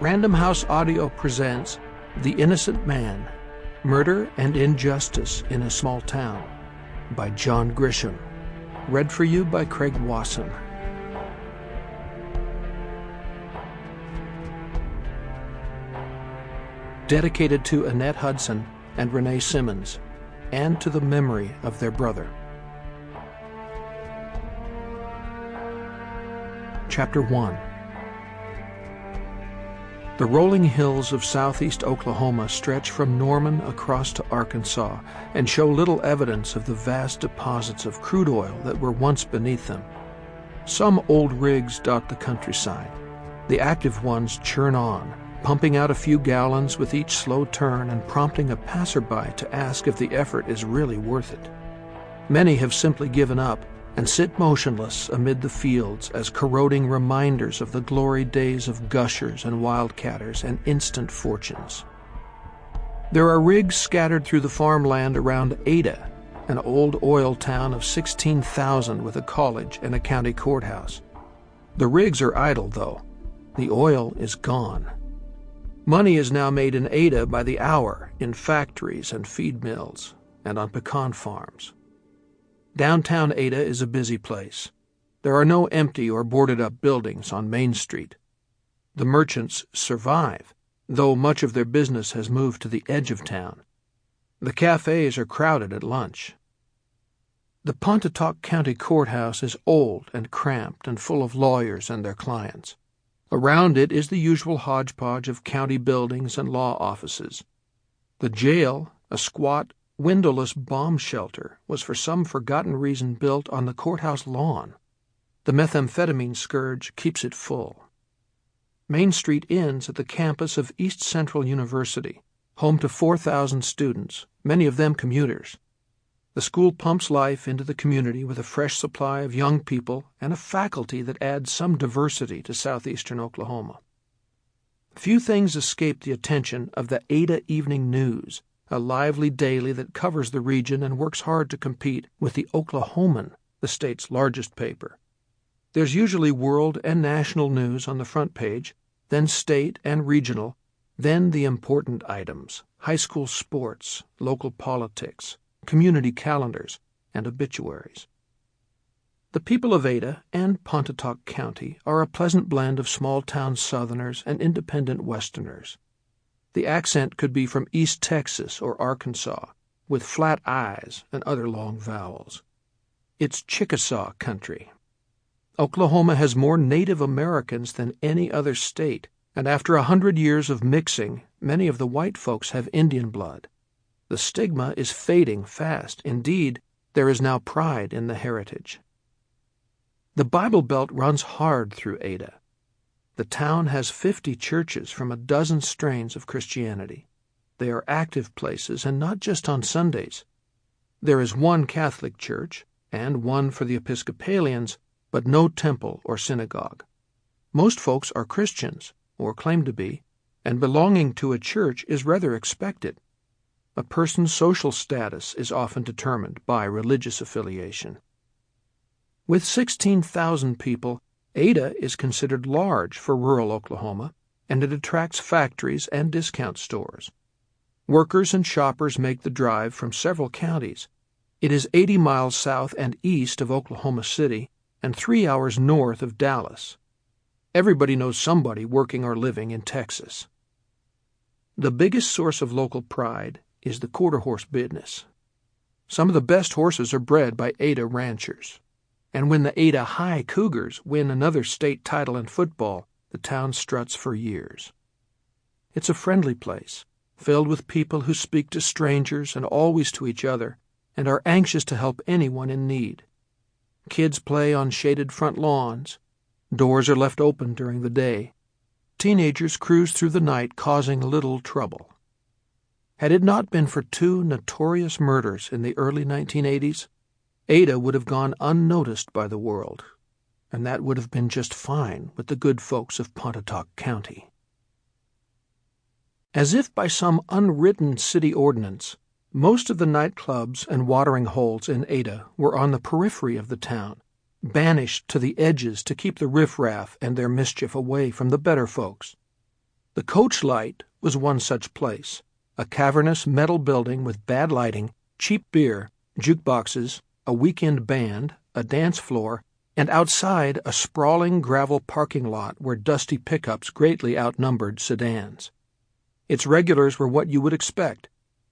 Random House Audio presents The Innocent Man, Murder and Injustice in a Small Town by John Grisham. Read for you by Craig Wasson. Dedicated to Annette Hudson and Renee Simmons, and to the memory of their brother. Chapter 1. The rolling hills of southeast Oklahoma stretch from Norman across to Arkansas and show little evidence of the vast deposits of crude oil that were once beneath them. Some old rigs dot the countryside. The active ones churn on, pumping out a few gallons with each slow turn and prompting a passerby to ask if the effort is really worth it. Many have simply given up and sit motionless amid the fields as corroding reminders of the glory days of gushers and wildcatters and instant fortunes. There are rigs scattered through the farmland around Ada, an old oil town of 16,000 with a college and a county courthouse. The rigs are idle, though. The oil is gone. Money is now made in Ada by the hour in factories and feed mills and on pecan farms. Downtown Ada is a busy place. There are no empty or boarded-up buildings on Main Street. The merchants survive, though much of their business has moved to the edge of town. The cafes are crowded at lunch. The Pontotoc County Courthouse is old and cramped and full of lawyers and their clients. Around it is the usual hodgepodge of county buildings and law offices. The jail, a squat, windowless bomb shelter, was for some forgotten reason built on the courthouse lawn. The methamphetamine scourge keeps it full. Main Street ends at the campus of East Central University, home to 4,000 students, many of them commuters. The school pumps life into the community with a fresh supply of young people and a faculty that adds some diversity to southeastern Oklahoma. Few things escape the attention of the Ada Evening News, a lively daily that covers the region and works hard to compete with the Oklahoman, the state's largest paper. There's usually world and national news on the front page, then state and regional, then the important items, high school sports, local politics, community calendars, and obituaries. The people of Ada and Pontotoc County are a pleasant blend of small-town Southerners and independent Westerners. The accent could be from East Texas or Arkansas, with flat I's and other long vowels. It's Chickasaw country. Oklahoma has more Native Americans than any other state, and after 100 years of mixing, many of the white folks have Indian blood. The stigma is fading fast. Indeed, there is now pride in the heritage. The Bible Belt runs hard through Ada. The town has 50 churches from a dozen strains of Christianity. They are active places, and not just on Sundays. There is one Catholic church, and one for the Episcopalians, but no temple or synagogue. Most folks are Christians, or claim to be, and belonging to a church is rather expected. A person's social status is often determined by religious affiliation. With 16,000 people, Ada is considered large for rural Oklahoma, and it attracts factories and discount stores. Workers and shoppers make the drive from several counties. It is 80 miles south and east of Oklahoma City and 3 hours north of Dallas. Everybody knows somebody working or living in Texas. The biggest source of local pride is the quarter-horse business. Some of the best horses are bred by Ada ranchers. And when the Ada High Cougars win another state title in football, the town struts for years. It's a friendly place, filled with people who speak to strangers and always to each other, and are anxious to help anyone in need. Kids play on shaded front lawns. Doors are left open during the day. Teenagers cruise through the night causing little trouble. Had it not been for 2 notorious murders in the early 1980s, Ada would have gone unnoticed by the world, and that would have been just fine with the good folks of Pontotoc County. As if by some unwritten city ordinance, most of the nightclubs and watering holes in Ada were on the periphery of the town, banished to the edges to keep the riffraff and their mischief away from the better folks. The Coach Light was one such place, a cavernous metal building with bad lighting, cheap beer, jukeboxes, a weekend band, a dance floor, and outside a sprawling gravel parking lot where dusty pickups greatly outnumbered sedans. Its regulars were what you would expect: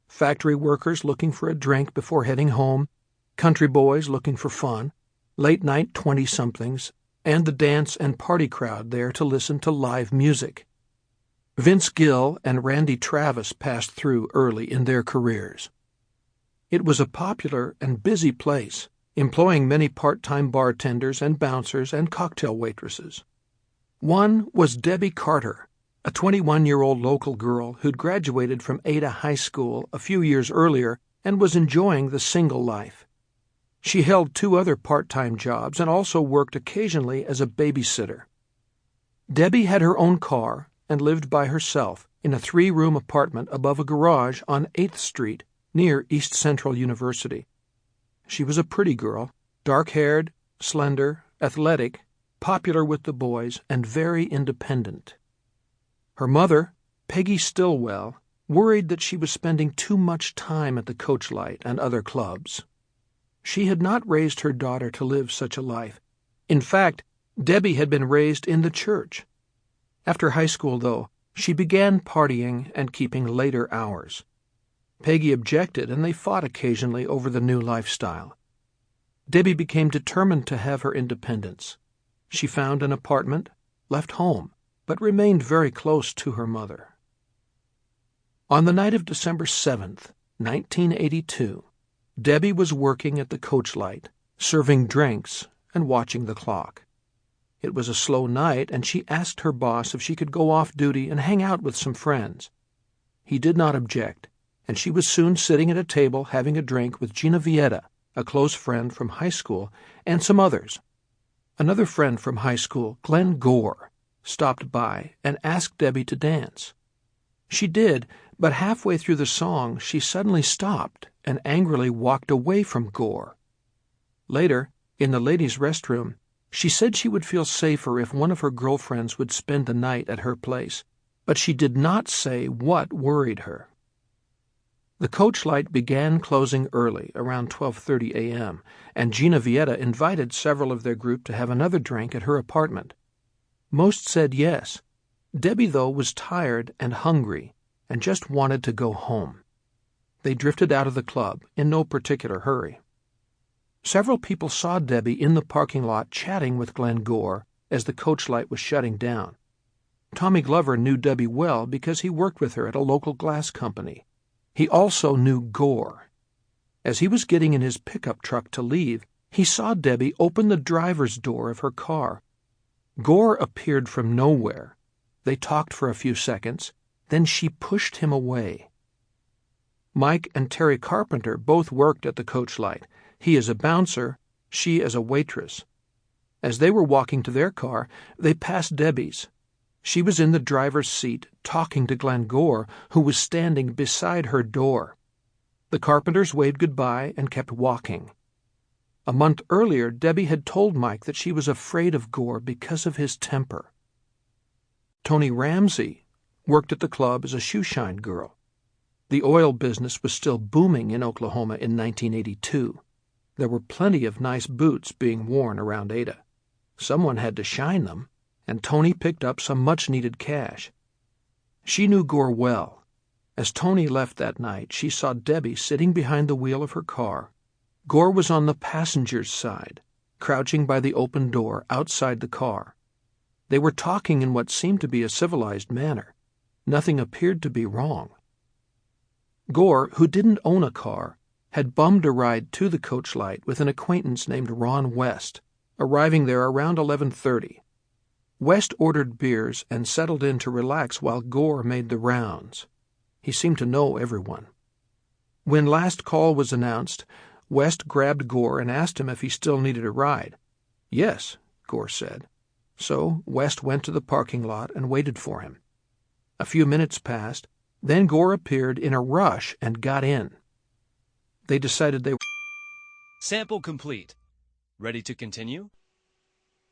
factory workers looking for a drink before heading home, country boys looking for fun, late-night 20-somethings, and the dance and party crowd there to listen to live music. Vince Gill and Randy Travis passed through early in their careers. It was a popular and busy place, employing many part-time bartenders and bouncers and cocktail waitresses. One was Debbie Carter, a 21-year-old local girl who'd graduated from Ada High School a few years earlier and was enjoying the single life. She held 2 other part-time jobs and also worked occasionally as a babysitter. Debbie had her own car and lived by herself in a 3-room apartment above a garage on 8th Street near East Central University. She was a pretty girl, dark-haired, slender, athletic, popular with the boys, and very independent. Her mother, Peggy Stillwell, worried that she was spending too much time at the Coach Light and other clubs. She had not raised her daughter to live such a life. In fact, Debbie had been raised in the church. After high school, though, she began partying and keeping later hours. Peggy objected, and they fought occasionally over the new lifestyle. Debbie became determined to have her independence. She found an apartment, left home, but remained very close to her mother. On the night of December 7th, 1982, Debbie was working at the Coach Light, serving drinks and watching the clock. It was a slow night, and she asked her boss if she could go off duty and hang out with some friends. He did not object, and she was soon sitting at a table having a drink with Gina Vieta, a close friend from high school, and some others. Another friend from high school, Glenn Gore, stopped by and asked Debbie to dance. She did, but halfway through the song she suddenly stopped and angrily walked away from Gore. Later, in the ladies' restroom, she said she would feel safer if one of her girlfriends would spend the night at her place, but she did not say what worried her. The Coach Light began closing early, around 12:30 a.m., and Gina Vieta invited several of their group to have another drink at her apartment. Most said yes. Debbie, though, was tired and hungry and just wanted to go home. They drifted out of the club in no particular hurry. Several people saw Debbie in the parking lot chatting with Glenn Gore as the Coach Light was shutting down. Tommy Glover knew Debbie well because he worked with her at a local glass company. He also knew Gore. As he was getting in his pickup truck to leave, he saw Debbie open the driver's door of her car. Gore appeared from nowhere. They talked for a few seconds, then she pushed him away. Mike and Terry Carpenter both worked at the Coach Light, he as a bouncer, she as a waitress. As they were walking to their car, they passed Debbie's. She was in the driver's seat, talking to Glenn Gore, who was standing beside her door. The Carpenters waved goodbye and kept walking. A month earlier, Debbie had told Mike that she was afraid of Gore because of his temper. Tony Ramsey worked at the club as a shoeshine girl. The oil business was still booming in Oklahoma in 1982. There were plenty of nice boots being worn around Ada. Someone had to shine them, and Tony picked up some much-needed cash. She knew Gore well. As Tony left that night, she saw Debbie sitting behind the wheel of her car. Gore was on the passenger's side, crouching by the open door outside the car. They were talking in what seemed to be a civilized manner. Nothing appeared to be wrong. Gore, who didn't own a car, had bummed a ride to the Coach Light with an acquaintance named Ron West, arriving there around 11:30. West ordered beers and settled in to relax while Gore made the rounds. He seemed to know everyone. When last call was announced, West grabbed Gore and asked him if he still needed a ride. Yes, Gore said. So West went to the parking lot and waited for him. A few minutes passed, then Gore appeared in a rush and got in. They decided they were... Sample complete. Ready to continue?